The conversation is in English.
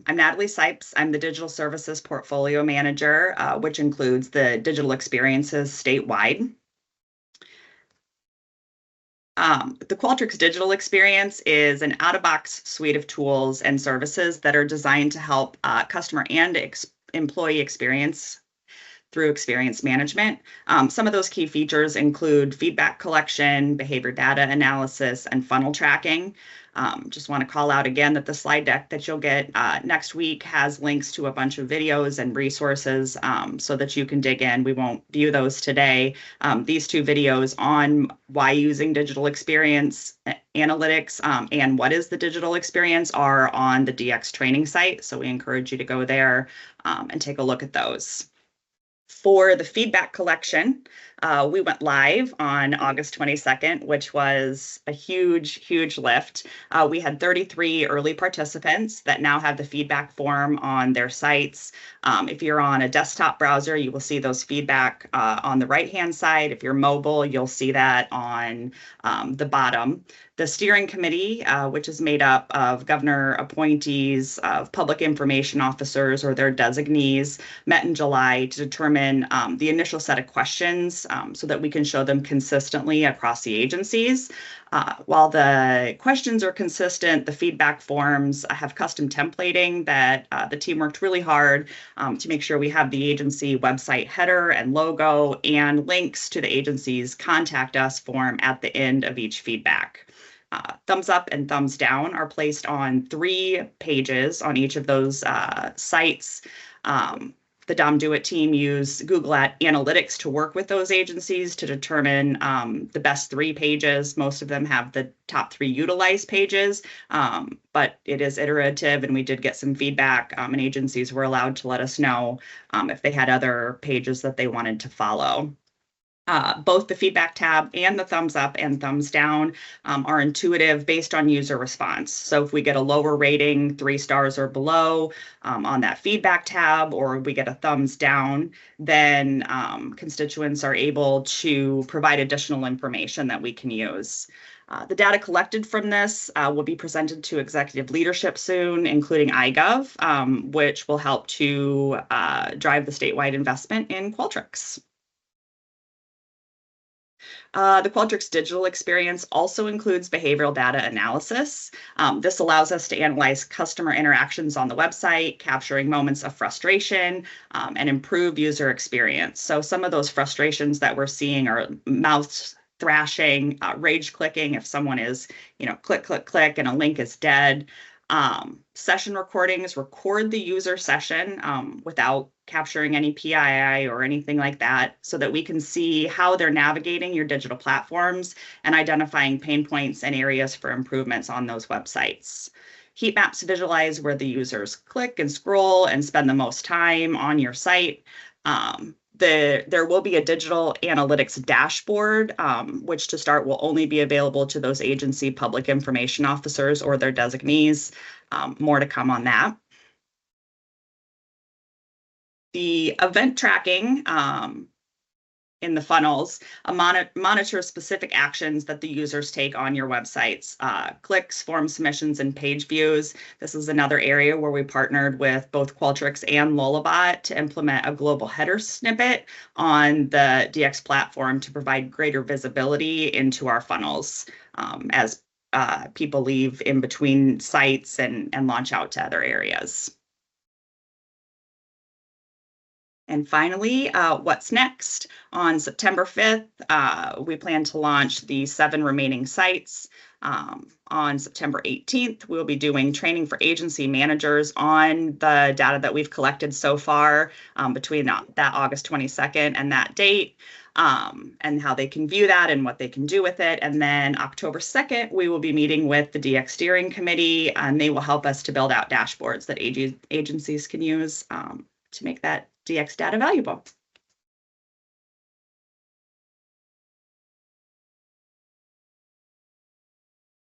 I'm Natalie Sipes. I'm the Digital Services Portfolio Manager, which includes the digital experiences statewide. The Qualtrics digital experience is an out-of-box suite of tools and services that are designed to help customer and employee experience through experience management. Some of those key features include feedback collection, behavior data analysis, and funnel tracking. Just want to call out again that the slide deck that you'll get next week has links to a bunch of videos and resources so that you can dig in. We won't view those today. These two videos on why using digital experience analytics and what is the digital experience are on the DX training site. So we encourage you to go there and take a look at those. For the feedback collection, we went live on August 22nd, which was a huge lift. We had 33 early participants that now have the feedback form on their sites. If you're on a desktop browser, you will see those feedback on the right-hand side. If you're mobile, you'll see that on the bottom. The steering committee, which is made up of governor appointees, of public information officers or their designees, met in July to determine the initial set of questions so that we can show them consistently across the agencies. While the questions are consistent, the feedback forms have custom templating that the team worked really hard to make sure we have the agency website header and logo and links to the agency's contact us form at the end of each feedback. Thumbs up and thumbs down are placed on 3 pages on each of those sites. The Dom Do It team use Google Analytics to work with those agencies to determine the best 3 pages. Most of them have the top 3 utilized pages, but it is iterative, and we did get some feedback, and agencies were allowed to let us know if they had other pages that they wanted to follow. Both the feedback tab and the thumbs up and thumbs down are intuitive based on user response. So if we get a lower rating, 3 stars or below on that feedback tab, or we get a thumbs down, then constituents are able to provide additional information that we can use. The data collected from this will be presented to executive leadership soon, including iGov, which will help to drive the statewide investment in Qualtrics. The Qualtrics digital experience also includes behavioral data analysis. This allows us to analyze customer interactions on the website, capturing moments of frustration, and improve user experience. So some of those frustrations that we're seeing are mouse thrashing, rage clicking if someone is, click, click, click, and a link is dead. Session recordings record the user session without capturing any PII or anything like that, so that we can see how they're navigating your digital platforms and identifying pain points and areas for improvements on those websites. Heat maps visualize where the users click and scroll and spend the most time on your site. There will be a digital analytics dashboard, which to start will only be available to those agency public information officers or their designees. More to come on that. The event tracking in the funnels monitor specific actions that the users take on your websites, clicks, form submissions, and page views. This is another area where we partnered with both Qualtrics and Lullabot to implement a global header snippet on the DX platform to provide greater visibility into our funnels as people leave in between sites and launch out to other areas. And finally, what's next? On September 5th, we plan to launch the 7 remaining sites. On September 18th, we'll be doing training for agency managers on the data that we've collected so far between that August 22nd and that date, and how they can view that and what they can do with it. And then October 2nd, we will be meeting with the DX Steering Committee, and they will help us to build out dashboards that agencies can use to make that DX data valuable.